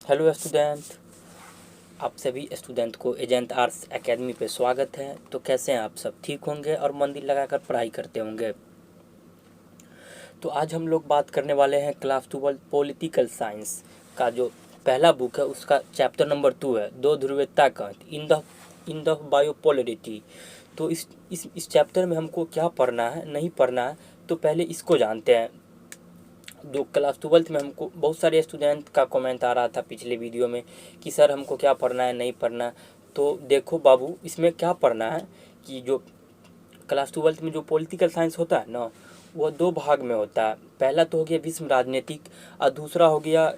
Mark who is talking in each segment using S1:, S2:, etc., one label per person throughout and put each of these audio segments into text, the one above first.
S1: Hello student. आप सभी student को एजेंट आर्ट्स एकेडमी पे स्वागत है। तो कैसे हैं आप सब? ठीक होंगे और मन दिल लगाकर पढ़ाई करते होंगे। तो आज हम लोग बात करने वाले हैं क्लास 12 पॉलिटिकल साइंस का जो पहला बुक है उसका चैप्टर नंबर 2 है, दो ध्रुवीयता का इन द बायोपोलरिटी। तो इस चैप्टर में हमको क्या पढ़ना है नहीं पढ़ना है, तो पहले इसको जानते हैं। जो क्लास 12th में हमको बहुत सारे स्टूडेंट का कमेंट आ रहा था पिछले वीडियो में कि सर हमको क्या पढ़ना है नहीं पढ़ना। तो देखो बाबू, इसमें क्या पढ़ना है कि जो क्लास 12th में जो पॉलिटिकल साइंस होता है ना, वह दो भाग में होता है। पहला तो हो गया विश्व राजनीतिक और दूसरा हो गया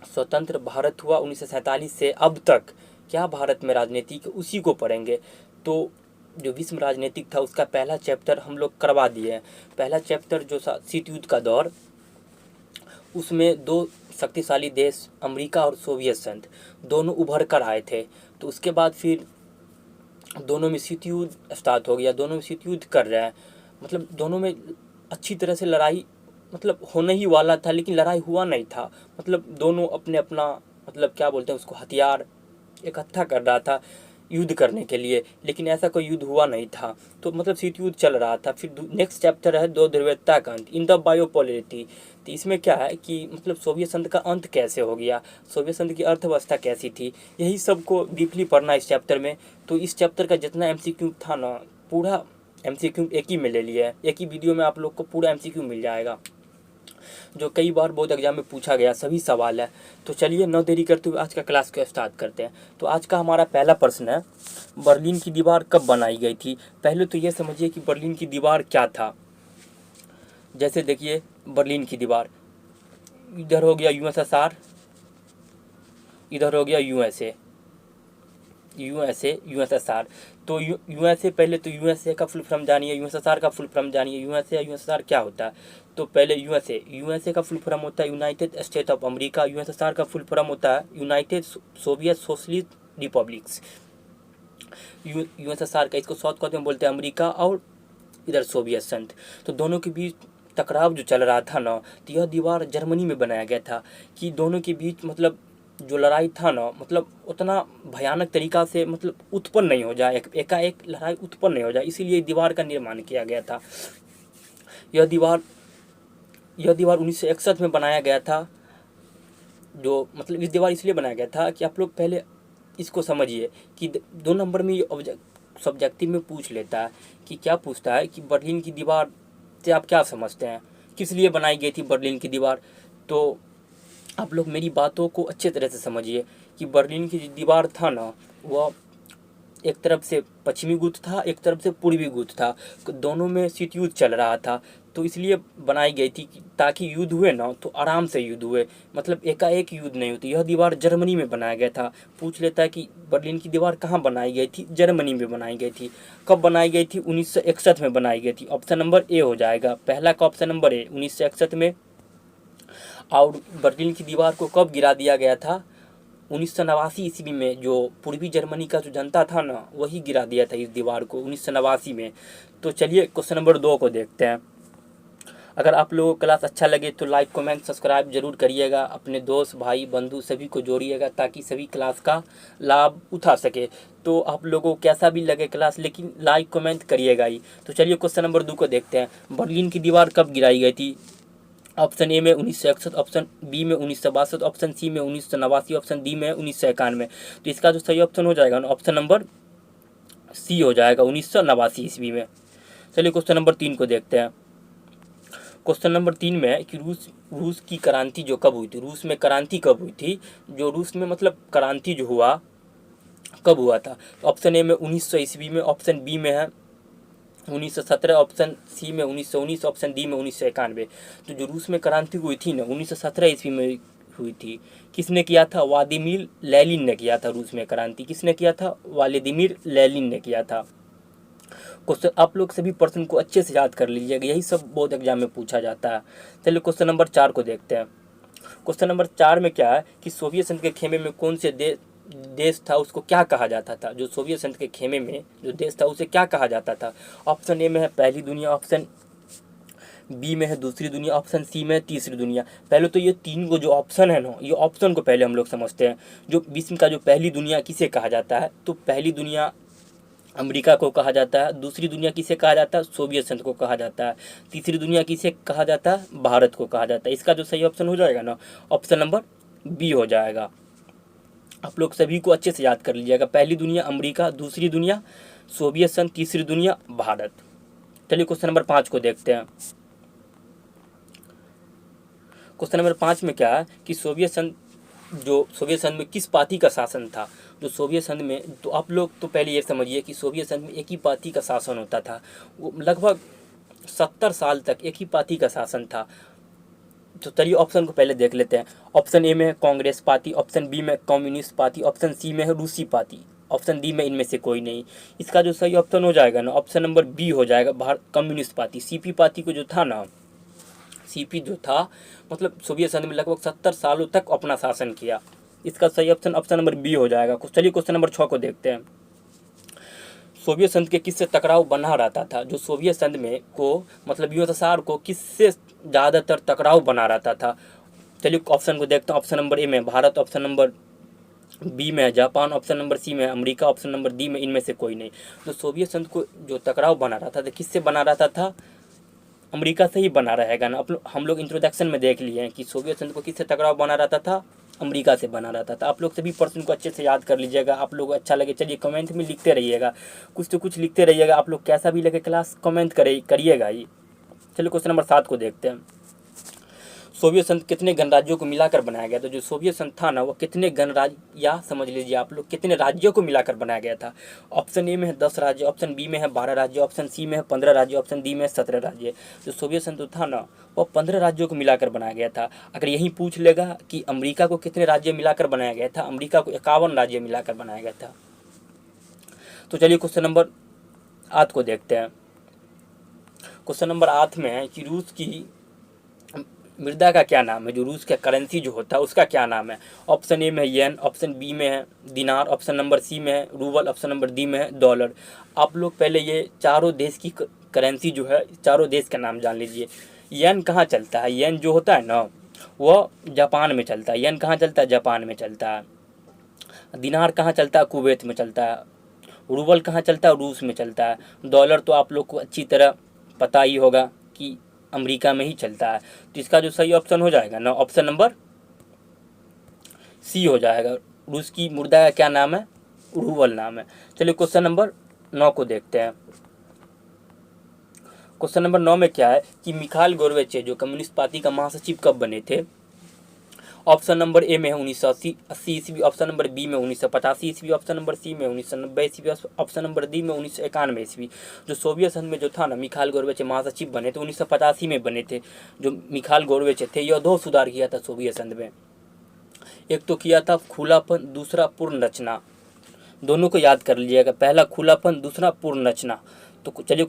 S1: स्वतंत्र भारत हुआ 1947 से अब तक क्या भारत में राजनीतिक, उसी को पढ़ेंगे। तो जो विश्व राजनीतिक था उसका पहला चैप्टर हम लोग करवा दिए हैं। पहला चैप्टर जो शीत युद्ध का दौर, उसमें दो शक्तिशाली देश अमेरिका और सोवियत संघ दोनों उभर कर आए थे। तो उसके बाद फिर दोनों में शीत युद्ध स्टार्ट हो गया, दोनों में शीत युद्ध कर रहे हैं। मतलब दोनों में अच्छी तरह से लड़ाई मतलब होने ही वाला था, लेकिन लड़ाई हुआ नहीं था। मतलब दोनों अपने अपना मतलब क्या बोलते हैं उसको, हथियार इकट्ठा कर रहा था युद्ध करने के लिए, लेकिन ऐसा कोई युद्ध हुआ नहीं था। तो मतलब शीत युद्ध चल रहा था। फिर नेक्स्ट चैप्टर है दो ध्रुवीयता का अंत इन द बायोपोलरिटी। तो इसमें क्या है कि मतलब सोवियत संघ का अंत कैसे हो गया, सोवियत संघ की अर्थव्यवस्था कैसी थी, यही सबको डीपली पढ़ना इस चैप्टर में। तो इस चैप्टर का जितना एमसीक्यू था ना, पूरा एमसीक्यू एक ही में ले लिया है। एक ही वीडियो में आप लोग को पूरा एमसीक्यू मिल जाएगा, जो कई बार बहुत एग्जाम में पूछा गया सभी सवाल है। तो चलिए न देरी करते हुए आज का क्लास को स्टार्ट करते हैं। तो आज का हमारा पहला प्रश्न है, बर्लिन की दीवार कब बनाई गई थी? पहले तो ये समझिए कि बर्लिन की दीवार क्या था। जैसे देखिए, बर्लिन की दीवार, इधर हो गया यूएसएसआर, इधर हो गया यूएसएसआर। तो यूएसए, पहले तो यूएसए का फुल फॉर्म जानिए, यूएसएसआर का फुल फॉर्म जानिए। यूएसएसआर क्या होता है? तो पहले यूएसए का फुल फॉर्म होता है United state of America. USSR का फुल फॉर्म होता है United Soviet socialist republics. USSR का इसको साउथ कोरिया में बोलते हैं अमेरिका, और इधर सोवियत संघ। तो दोनों के बीच टकराव जो चल रहा था ना, तो यह दीवार जर्मनी में बनाया गया था कि दोनों के बीच मतलब जो लड़ाई था ना, मतलब उतना भयानक तरीका से मतलब उत्पन्न नहीं हो जाए, एकाएक लड़ाई उत्पन्न नहीं हो जाए, इसीलिए दीवार का निर्माण किया गया था। यह दीवार 1961 में बनाया गया था। जो मतलब इस दीवार इसलिए बनाया गया था कि आप लोग पहले इसको समझिए कि 2 नंबर में ये सब्जेक्टिव में पूछ लेता है कि क्या पूछता है कि बर्लिन की दीवार से आप क्या समझते हैं, किस लिए बनाई गई थी बर्लिन की दीवार। तो आप लोग मेरी बातों को अच्छे तरह से समझिए कि बर्लिन की जो दीवार था ना, वह एक तरफ से पश्चिमी गुट था, एक तरफ से पूर्वी गुट था। दोनों में शीत युद्ध चल रहा था, तो इसलिए बनाई गई थी ताकि युद्ध हुए ना तो आराम से युद्ध हुए, मतलब एकाएक युद्ध नहीं होती। यह दीवार जर्मनी में बनाया गया था। पूछ लेता है कि बर्लिन की दीवार कहाँ बनाई गई थी? जर्मनी में बनाई गई थी। कब बनाई गई थी? 1961 में बनाई गई थी। ऑप्शन नंबर ए हो जाएगा, पहला का ऑप्शन नंबर ए 1961 में। और बर्लिन की दीवार को कब गिरा दिया गया था? 1989 ईस्वी में। जो पूर्वी जर्मनी का जो जनता था ना, वही गिरा दिया था इस दीवार को 1989 में। तो चलिए क्वेश्चन नंबर 2 को देखते हैं। अगर आप लोगों को क्लास अच्छा लगे तो लाइक कमेंट सब्सक्राइब जरूर करिएगा, अपने दोस्त भाई बंधु सभी को जोड़िएगा ताकि सभी क्लास का लाभ उठा सके। तो आप लोगों को कैसा भी लगे क्लास, लेकिन लाइक कमेंट करिएगा ही। तो चलिए क्वेश्चन नंबर 2 को देखते हैं। बर्लिन की दीवार कब गिराई गई थी? ऑप्शन ए में 1961, ऑप्शन बी में 1962, ऑप्शन सी में 1989, ऑप्शन डी में 1991। तो इसका जो सही ऑप्शन हो जाएगा ना, ऑप्शन नंबर सी हो जाएगा, 1989 ईस्वी में। चलिए क्वेश्चन नंबर 3 को देखते हैं। क्वेश्चन नंबर 3 में कि रूस की क्रांति जो कब हुई थी, रूस में क्रांति कब हुई थी, जो रूस में मतलब क्रांति जो हुआ कब हुआ था। ऑप्शन ए में 1900 ईस्वी में, ऑप्शन बी में है 1917, ऑप्शन सी में 1919, ऑप्शन डी में 1991। तो जो रूस में क्रांति हुई थी ना 1917 ईस्वी में हुई थी। किसने किया था? व्लादिमीर लेनिन ने किया था रूस में क्रांति। किसने किया था? व्लादिमीर लेनिन ने किया था। क्वेश्चन आप लोग सभी प्रश्न को अच्छे से याद कर लीजिएगा, यही सब बहुत एग्जाम में पूछा जाता है। चलिए क्वेश्चन नंबर 4 को देखते हैं। क्वेश्चन नंबर 4 में क्या है कि सोवियत संघ के खेमे में कौन से देश था, उसको क्या कहा जाता था? जो सोवियत संघ के खेमे में जो देश था उसे क्या कहा जाता था? ऑप्शन ए में है पहली दुनिया, ऑप्शन बी में है दूसरी दुनिया, ऑप्शन सी में है तीसरी दुनिया। पहले तो ये तीन को जो ऑप्शन है ना, ये ऑप्शन को पहले हम लोग समझते हैं। जो विश्व का जो पहली दुनिया किसे कहा जाता है, तो पहली दुनिया अमेरिका को कहा जाता है। दूसरी दुनिया किसे कहा जाता है, सोवियत संघ को कहा जाता है। तीसरी दुनिया किसे कहा जाता है, भारत को कहा जाता है। इसका जो सही ऑप्शन हो जाएगा ना, ऑप्शन नंबर बी हो जाएगा। आप लोग सभी को अच्छे से याद कर लीजिएगा, पहली दुनिया अमेरिका, दूसरी दुनिया सोवियत संघ, तीसरी दुनिया भारत। चलिए क्वेश्चन नंबर 5 को देखते हैं। क्वेश्चन नंबर 5 में क्या है कि सोवियत संघ में किस पार्टी का शासन था। जो सोवियत संघ में, तो आप लोग तो पहले ये समझिए कि सोवियत संघ में एक ही पार्टी का शासन होता था। वो लगभग 70 साल तक एक ही पार्टी का शासन था। तो चलिए ऑप्शन को पहले देख लेते हैं। ऑप्शन ए में है कांग्रेस पार्टी, ऑप्शन बी में कम्युनिस्ट पार्टी, ऑप्शन सी में है रूसी पार्टी, ऑप्शन डी में इनमें से कोई नहीं। इसका जो सही ऑप्शन हो जाएगा ना, ऑप्शन नंबर बी हो जाएगा, Bharat communist party. CP party को जो था ना, सीपी जो था मतलब सोवियत संघ में लगभग 70 सालों तक अपना शासन किया। इसका सही ऑप्शन ऑप्शन नंबर बी हो जाएगा। चलिए क्वेश्चन नंबर 6 को देखते हैं। सोवियत संघ के किससे टकराव बना रहता था। जो सोवियत संघ में को मतलब यूएसएसआर को किससे ज़्यादातर टकराव बना रहता था। चलिए ऑप्शन को देखते हैं। ऑप्शन नंबर ए में भारत, ऑप्शन नंबर बी में जापान, ऑप्शन नंबर सी में अमेरिका, ऑप्शन नंबर डी में इनमें से कोई नहीं। तो सोवियत संघ को जो टकराव बना रहता था किससे बना रहता था, अमेरिका से ही बना रहेगा ना। हम लोग इंट्रोडक्शन में देख लिए हैं कि सोवियत संघ को किससे टकराव बना रहता था, अमेरिका से बना रहता था। आप लोग सभी प्रश्न को अच्छे से याद कर लीजिएगा। आप लोग अच्छा लगे चलिए कमेंट में लिखते रहिएगा, कुछ तो कुछ लिखते रहिएगा। आप लोग कैसा भी लगे क्लास कमेंट करिएगा ही। चलिए क्वेश्चन नंबर 7 को देखते हैं। सोवियत संघ कितने गणराज्यों को मिलाकर बनाया गया था। जो सोवियत संघ था ना, वो कितने गणराज्य, या समझ लीजिए आप लोग कितने राज्यों को मिलाकर बनाया गया था। ऑप्शन ए में है 10 राज्य, ऑप्शन बी में है 12 राज्य, ऑप्शन सी में है 15 राज्य, ऑप्शन डी में है 17 राज्य। जो सोवियत संघ तो था ना, वो 15 राज्यों को मिलाकर बनाया गया था। अगर यही पूछ लेगा कि अमेरिका को कितने राज्य मिलाकर बनाया गया था, अमेरिका को 51 राज्य मिलाकर बनाया गया था। तो चलिए क्वेश्चन नंबर 8 को देखते हैं। क्वेश्चन नंबर 8 में है कि रूस की मृदा का क्या नाम है। जो रूस का करेंसी जो होता है उसका क्या नाम है। ऑप्शन ए में है येन, ऑप्शन बी में है दिनार, ऑप्शन नंबर सी में है रूबल, ऑप्शन नंबर डी में है डॉलर। आप लोग पहले ये चारों देश की करेंसी जो है, चारों देश का नाम जान लीजिए। येन कहाँ चलता है, येन जो होता है ना वो जापान में चलता है। येन कहाँ चलता है, जापान में चलता है। दिनार कहाँ चलता है, कुवैत में चलता है। रूबल कहाँ चलता है, रूस में चलता है। डॉलर तो आप लोग को अच्छी तरह पता ही होगा कि अमेरिका में ही चलता है। तो इसका जो सही ऑप्शन हो जाएगा ना, ऑप्शन नंबर सी हो जाएगा। रूस की मुद्रा का क्या नाम है, रूबल नाम है। चलिए क्वेश्चन नंबर 9 को देखते हैं। क्वेश्चन नंबर 9 में क्या है कि मिखाइल गोर्बेचेव जो कम्युनिस्ट पार्टी का महासचिव कब बने थे। ऑप्शन नंबर ए में है 1980 ईस्वी, ऑप्शन नंबर बी में 1985 ईस्वी, ऑप्शन नंबर सी में 1990 ईस्वी, ऑप्शन नंबर डी में 1991 ईस्वी। जो सोवियत संघ में जो था ना, मिखाइल गोर्बेचेव महासचिव बने थे 1985 में बने थे। जो मिखाइल गोर्बेचेव थे यह 2 सुधार किया था सोवियत संघ में। एक तो किया था खुलापन, दूसरा पूर्ण रचना। दोनों को याद कर लीजिएगा, पहला खुलापन, दूसरा पूर्ण रचना। तो चलिए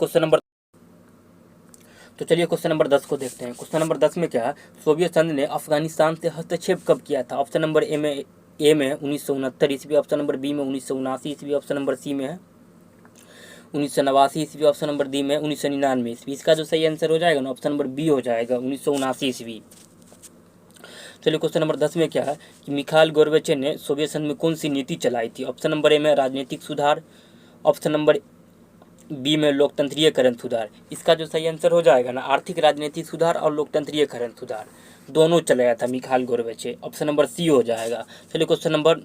S1: क्वेश्चन नंबर 10 को देखते हैं। क्वेश्चन नंबर 10 में क्या है, सोवियत संघ ने अफगानिस्तान से हस्तक्षेप कब किया था। ऑप्शन नंबर ए में 1969 ईस्वी, ऑप्शन नंबर बी में 1979 ईस्वी, ऑप्शन नंबर सी में है 1989 ईस्वी, ऑप्शन नंबर डी में 1999 ईस्वी। इसका जो सही आंसर हो जाएगा ना, ऑप्शन नंबर बी हो जाएगा, 1979 ईस्वी। चलिए क्वेश्चन नंबर 10 में क्या है कि मिखाइल गोर्बेचेव ने सोवियत संघ में कौन सी नीति चलाई थी। ऑप्शन नंबर ए में राजनीतिक सुधार, ऑप्शन नंबर बी में लोकतंत्रीयकरण सुधार। इसका जो सही आंसर हो जाएगा ना, आर्थिक राजनीतिक सुधार और लोकतंत्रीयकरण सुधार दोनों चलाया था मिखाइल गोर्बेचेव। ऑप्शन नंबर सी हो जाएगा। चलिए क्वेश्चन नंबर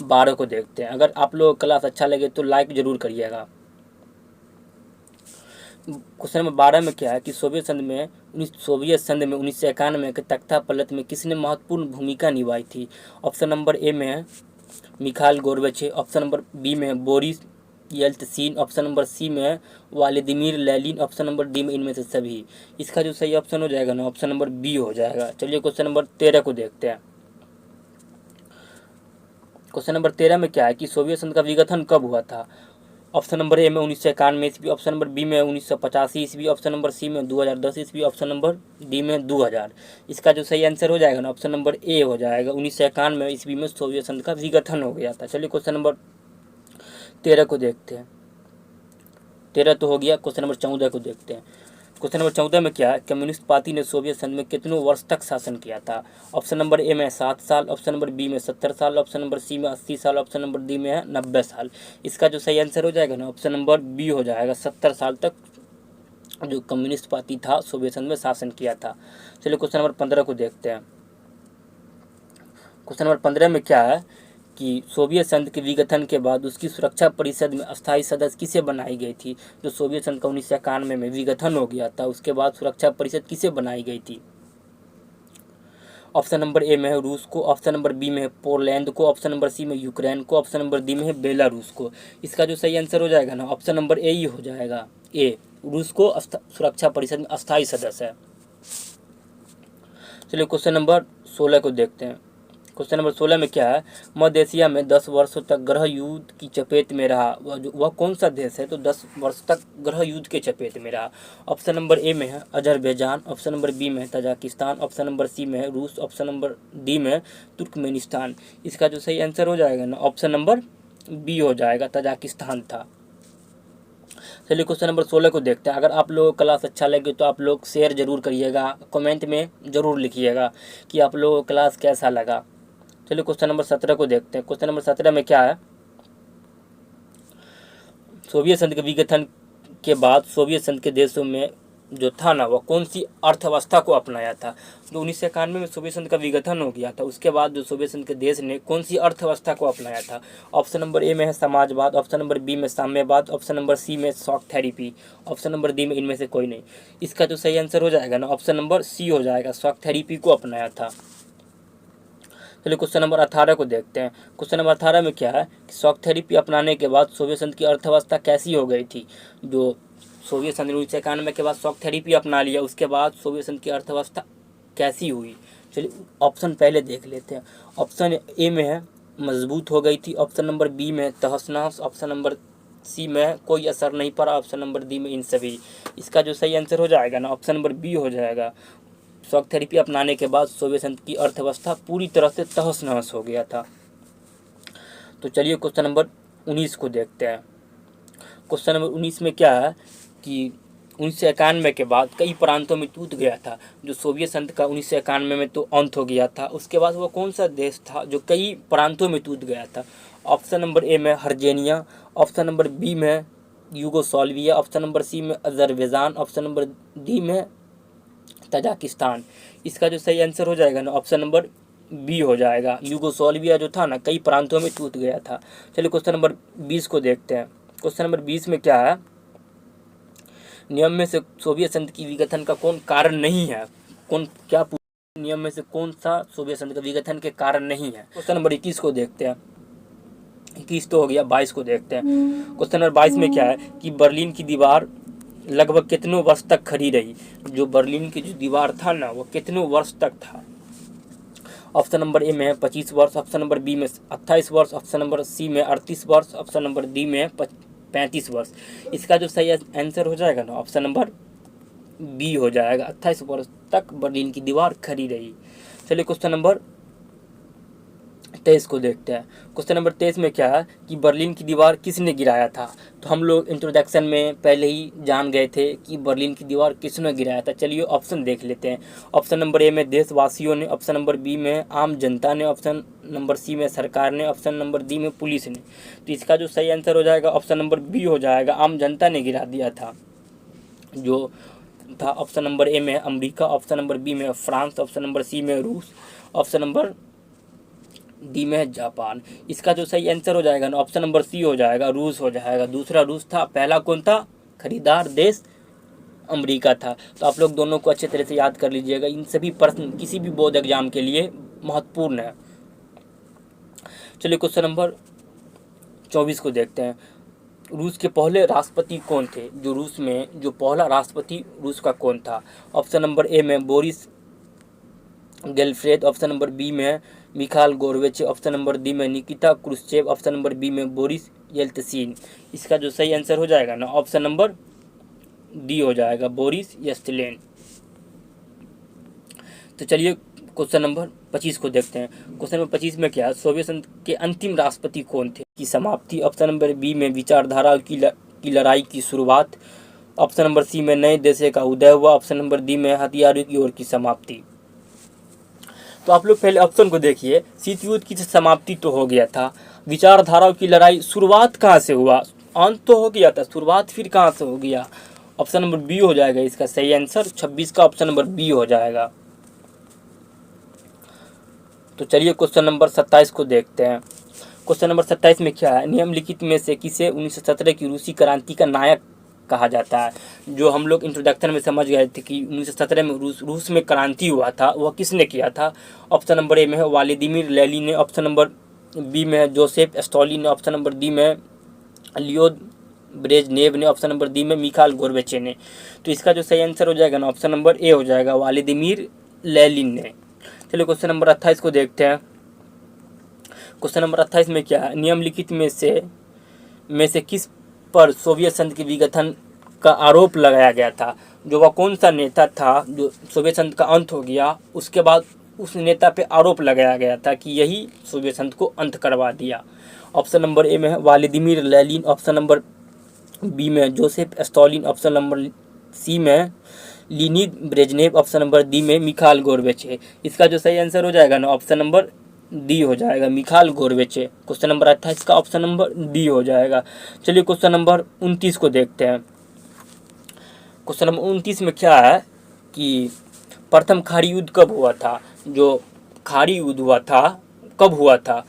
S1: 12 को देखते हैं। अगर आप लोग क्लास अच्छा लगे तो लाइक जरूर करिएगा। क्वेश्चन नंबर 12 में क्या है कि सोवियत संघ में 1991 के तख्ता पलट में किसने महत्वपूर्ण भूमिका निभाई थी। ऑप्शन नंबर ए में है Mikhail Gorbachev, option number B में है Boris Yeltsin, option number C में है Vladimir Lenin, option number D में इनमें से सभी। इसका जो सही ऑप्शन हो जाएगा ना, ऑप्शन नंबर बी हो जाएगा। चलिए क्वेश्चन नंबर 13 को देखते हैं। क्वेश्चन नंबर 13 में क्या है कि सोवियत संघ का विघटन कब हुआ था। ऑप्शन नंबर ए में 1991 ईस्वी, ऑप्शन नंबर बी में 1985 ईस्वी, ऑप्शन नंबर सी में 2010 ईस्वी, ऑप्शन नंबर डी में 2000। इसका जो सही आंसर हो जाएगा ना, ऑप्शन नंबर ए हो जाएगा, 1991 ईस्वी में सोवियत संघ का विघटन हो गया था। चलिए क्वेश्चन नंबर 13 को देखते हैं। 13 तो हो गया। क्वेश्चन नंबर 14 को देखते हैं। क्वेश्चन नंबर 14 में क्या है, कम्युनिस्ट पार्टी ने सोवियत संघ में कितने वर्ष तक शासन किया था? ऑप्शन नंबर ए में 7 साल, ऑप्शन नंबर बी में 70 साल, ऑप्शन नंबर सी में 80 साल, ऑप्शन नंबर डी में है 90 साल। इसका जो सही आंसर हो जाएगा ना, ऑप्शन नंबर बी हो जाएगा। 70 साल तक जो कम्युनिस्ट पार्टी था सोवियत संघ में शासन किया था। चलिए क्वेश्चन नंबर 15 को देखते हैं। क्वेश्चन नंबर 15 में क्या है कि सोवियत संघ के विघटन के बाद उसकी सुरक्षा परिषद में अस्थायी सदस्य किसे बनाई गई थी? जो सोवियत संघ का 1991 में विघटन हो गया था, उसके बाद सुरक्षा परिषद किसे बनाई गई थी? ऑप्शन नंबर ए में है रूस को, ऑप्शन नंबर बी में है पोलैंड को, ऑप्शन नंबर सी में यूक्रेन को, ऑप्शन नंबर डी में है बेलारूस को। इसका जो सही आंसर हो जाएगा ना, ऑप्शन नंबर ए ही हो जाएगा। ए, रूस को सुरक्षा परिषद में अस्थायी सदस्य है। चलिए क्वेश्चन नंबर 16 को देखते हैं। क्वेश्चन नंबर 16 में क्या है, मध्य एशिया में 10 वर्षों तक गृह युद्ध की चपेट में रहा, वह कौन सा देश है? तो 10 वर्ष तक गृह युद्ध के चपेट में रहा। ऑप्शन नंबर ए में है अजरबैजान, ऑप्शन नंबर बी में है तजाकिस्तान, ऑप्शन नंबर सी में है रूस, ऑप्शन नंबर डी में है तुर्कमेनिस्तान। इसका जो सही आंसर हो जाएगा ना, ऑप्शन नंबर बी हो जाएगा, तजाकिस्तान था। चलिए क्वेश्चन नंबर 16 को देखते हैं। अगर आप लोगों को क्लास अच्छा लगे तो आप लोग शेयर जरूर करिएगा, कमेंट में ज़रूर लिखिएगा कि आप लोगों को क्लास कैसा लगा। चलिए क्वेश्चन नंबर 17 को देखते हैं। क्वेश्चन नंबर 17 में क्या है, सोवियत संघ के विघटन के बाद सोवियत संघ के देशों में जो था ना, वह कौन सी अर्थव्यवस्था को अपनाया था? जो 1991 में सोवियत संघ का विघटन हो गया था, उसके बाद जो सोवियत संघ के देश ने कौन सी अर्थव्यवस्था को अपनाया था? ऑप्शन नंबर ए में है समाजवाद, ऑप्शन नंबर बी में साम्यवाद, ऑप्शन नंबर सी में shock therapy, option number D में इनमें से कोई नहीं। इसका जो सही आंसर हो जाएगा ना, ऑप्शन नंबर सी हो जाएगा, शॉक थेरेपी को अपनाया था। चलिए क्वेश्चन नंबर 18 को देखते हैं। क्वेश्चन नंबर 18 में क्या है कि शॉक थेरेपी अपनाने के बाद सोवियत संघ की अर्थव्यवस्था कैसी हो गई थी? जो सोवियत संघ ने 1991 के बाद शॉक थेरेपी अपना लिया, उसके बाद सोवियत संघ की अर्थव्यवस्था कैसी हुई? चलिए ऑप्शन पहले देख लेते हैं। ऑप्शन ए में है मजबूत हो गई थी, ऑप्शन नंबर बी में तहस नहस, ऑप्शन नंबर सी में कोई असर नहीं पड़ा, ऑप्शन नंबर डी में इन सभी। इसका जो सही आंसर हो जाएगा ना, ऑप्शन नंबर बी हो जाएगा। शॉक थेरेपी अपनाने के बाद सोवियत संघ की अर्थव्यवस्था पूरी तरह से तहस नहस हो गया था। तो चलिए क्वेश्चन नंबर 19 को देखते हैं। क्वेश्चन नंबर 19 में क्या है कि 1991 के बाद कई प्रांतों में टूट गया था। जो सोवियत संघ का 1991 में तो अंत हो गया था, उसके बाद वो कौन सा देश था जो कई प्रांतों में टूट गया था? ऑप्शन नंबर ए में अर्जेनिया, ऑप्शन नंबर बी में यूगोस्लाविया, ऑप्शन नंबर सी में अजरबैजान, ऑप्शन नंबर डी में तजाकिस्तान। इसका जो सही आंसर हो जाएगा ना, ऑप्शन नंबर बी हो जाएगा। यूगोस्लाविया जो था ना, कई प्रांतों में टूट गया था। चलिए क्वेश्चन नंबर 20 को देखते हैं। क्वेश्चन नंबर 20 में क्या है, नियम में से सोवियत संघ की विघटन का कौन कारण नहीं है? कौन क्या नियम में से कौन सा सोवियत संघ के विघटन के कारण नहीं है? क्वेश्चन नंबर 21 को देखते हैं। 21 तो हो गया, 22 को देखते हैं। क्वेश्चन नंबर 22 में क्या है कि बर्लिन की दीवार लगभग कितनों वर्ष तक खड़ी रही? जो बर्लिन की जो दीवार था ना, वो कितनों वर्ष तक था? ऑप्शन नंबर ए में है 25 वर्ष, ऑप्शन नंबर बी में 28 वर्ष, ऑप्शन नंबर सी में 38 वर्ष, ऑप्शन नंबर डी में 35 वर्ष। इसका जो सही आंसर हो जाएगा ना, ऑप्शन नंबर बी हो जाएगा। 28 वर्ष तक बर्लिन की दीवार खड़ी रही। चलिए क्वेश्चन नंबर 23 को देखते हैं। क्वेश्चन नंबर 23 में क्या है कि बर्लिन की दीवार किसने गिराया था? तो हम लोग इंट्रोडक्शन में पहले ही जान गए थे कि बर्लिन की दीवार किसने गिराया था। चलिए ऑप्शन देख लेते हैं। ऑप्शन नंबर ए में देशवासियों ने, ऑप्शन नंबर बी में आम जनता ने, ऑप्शन नंबर सी में सरकार ने, ऑप्शन नंबर डी में पुलिस ने। तो इसका जो सही आंसर हो जाएगा, ऑप्शन नंबर बी हो जाएगा, आम जनता ने गिरा दिया था। जो था ऑप्शन नंबर ए में अमेरिका, ऑप्शन नंबर बी में फ्रांस, ऑप्शन नंबर सी में रूस, ऑप्शन नंबर डी में है जापान। इसका जो सही आंसर हो जाएगा ना, ऑप्शन नंबर सी हो जाएगा, रूस हो जाएगा। दूसरा रूस था, पहला कौन था? खरीदार देश अमेरिका था। तो आप लोग दोनों को अच्छे तरह से याद कर लीजिएगा, इन सभी प्रश्न किसी भी बोर्ड एग्जाम के लिए महत्वपूर्ण है। चलिए क्वेश्चन नंबर 24 को देखते हैं। रूस के पहले राष्ट्रपति कौन थे? जो रूस में जो पहला राष्ट्रपति रूस का कौन था? ऑप्शन नंबर ए में बोरिस गेलफ्रेड, ऑप्शन नंबर बी में Mikhail Gorbachev, option number D में Nikita Khrushchev, option number B में बोरिस येल्त्सिन। इसका जो सही आंसर हो जाएगा ना, ऑप्शन नंबर डी हो जाएगा, बोरिस येल्त्सिन। तो चलिए क्वेश्चन नंबर 25 को देखते हैं। क्वेश्चन नंबर 25 में क्या है, सोवियत संघ के अंतिम राष्ट्रपति कौन थे? की समाप्ति, ऑप्शन नंबर बी में विचारधारा की लड़ाई की शुरुआत, ऑप्शन नंबर सी में नए देश का उदय हुआ, ऑप्शन नंबर डी में हथियारों की ओर की समाप्ति। तो आप लोग पहले ऑप्शन को देखिए, शीत युद्ध की समाप्ति तो हो गया था, विचारधाराओं की लड़ाई शुरुआत कहाँ से हुआ, अंत तो हो गया था, शुरुआत फिर कहाँ से हो गया। ऑप्शन नंबर बी हो जाएगा इसका सही आंसर, 26 का ऑप्शन नंबर बी हो जाएगा। तो चलिए क्वेश्चन नंबर 27 को देखते हैं। क्वेश्चन नंबर 27 में क्या है, निम्नलिखित में से किसे 1917 की रूसी क्रांति का नायक कहा जाता है। जो हम लोग इंट्रोडक्शन में समझ गए थे कि 1917 में रूस में क्रांति हुआ था, वह किसने किया था। ऑप्शन नंबर ए में है व्लादिमीर लेनिन ने, ऑप्शन नंबर बी में है जोसेफ स्टॉलिन ने, ऑप्शन नंबर डी में लियोद ब्रेजनेव ने, ऑप्शन नंबर डी में मिखाइल गोर्बेचे ने। तो इसका जो सही आंसर हो जाएगा ना, ऑप्शन नंबर ए हो जाएगा, व्लादिमीर लेनिन ने। चलिए क्वेश्चन नंबर 28 को देखते हैं। क्वेश्चन नंबर 28 में क्या है, निम्नलिखित में से किस पर सोवियत संघ के विघटन का आरोप लगाया गया था। जो वह कौन सा नेता था जो सोवियत संघ का अंत हो गया, उसके बाद उस नेता पे आरोप लगाया गया था कि यही सोवियत संघ को अंत करवा दिया। ऑप्शन नंबर ए में है Vladimir Lenin, option number B में Joseph Stalin, option number C में Leonid Brezhnev, option number D में मिखाइल गोर्बेचे। इसका जो सही आंसर हो जाएगा ना, ऑप्शन नंबर डी हो जाएगा, मिखाइल गोर्बेचे। क्वेश्चन नंबर 28 का ऑप्शन नंबर डी हो जाएगा। चलिए क्वेश्चन नंबर 29 को देखते हैं। क्वेश्चन नंबर 29 में क्या है कि प्रथम खाड़ी युद्ध कब हुआ था। जो खाड़ी युद्ध हुआ था कब हुआ था।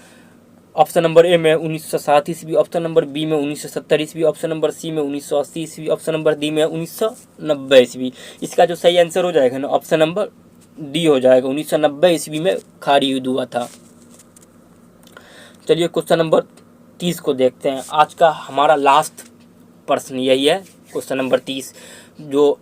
S1: ऑप्शन नंबर ए में 1907 ईस्वी, ऑप्शन नंबर बी में 1970 ईस्वी, ऑप्शन नंबर सी में 1980 ईस्वी, ऑप्शन नंबर डी में 1990 ईस्वी। इसका जो सही आंसर हो जाएगा ना, ऑप्शन नंबर डी हो जाएगा, 1990 ईस्वी में खाड़ी युद्ध हुआ था। चलिए क्वेश्चन नंबर 30 को देखते हैं। आज का हमारा लास्ट प्रश्न यही है, क्वेश्चन नंबर 30। जो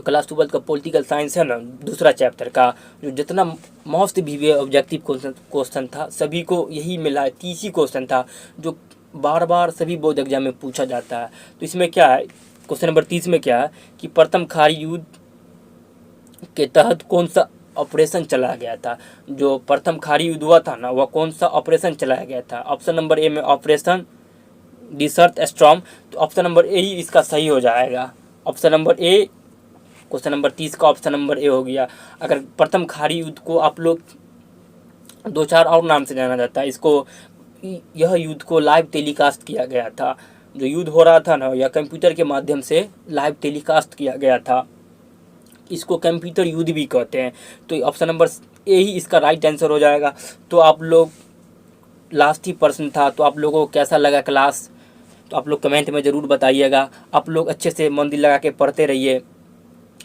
S1: क्लास 12 का पॉलिटिकल साइंस है ना, दूसरा चैप्टर का जो जितना मोस्ट भी ऑब्जेक्टिव क्वेश्चन था, सभी को यही मिला है, 30 ही क्वेश्चन था जो बार बार सभी बोर्ड एग्जाम में पूछा जाता है। तो इसमें क्या है, क्वेश्चन नंबर 30 में क्या है कि प्रथम खाड़ी युद्ध के तहत कौन सा ऑपरेशन चलाया गया था। जो प्रथम खाड़ी युद्ध हुआ था ना, वह कौन सा ऑपरेशन चलाया गया था। ऑप्शन नंबर ए में ऑपरेशन डिसर्ट स्टॉर्म। तो ऑप्शन नंबर ए ही इसका सही हो जाएगा, ऑप्शन नंबर ए। क्वेश्चन नंबर 30 का ऑप्शन नंबर ए हो गया। अगर प्रथम खाड़ी युद्ध को आप लोग 2-4 और नाम से जाना जाता है, यह युद्ध को लाइव टेलीकास्ट किया गया था। जो युद्ध हो रहा था ना, यह कंप्यूटर के माध्यम से लाइव टेलीकास्ट किया गया था। इसको कंप्यूटर युद्ध भी कहते हैं। तो ऑप्शन नंबर ए ही इसका राइट आंसर हो जाएगा। तो आप लोग लास्ट ही प्रश्न था, तो आप लोगों को कैसा लगा क्लास, तो आप लोग कमेंट में ज़रूर बताइएगा। आप लोग अच्छे से मन दिल लगा के पढ़ते रहिए,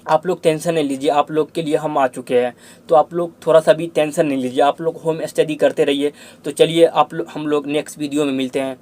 S1: आप लोग टेंशन नहीं लीजिए, आप लोग के लिए हम आ चुके हैं। तो आप लोग थोड़ा सा भी टेंशन नहीं लीजिए, आप लोग होम स्टडी करते रहिए। तो चलिए हम लोग नेक्स्ट वीडियो में मिलते हैं।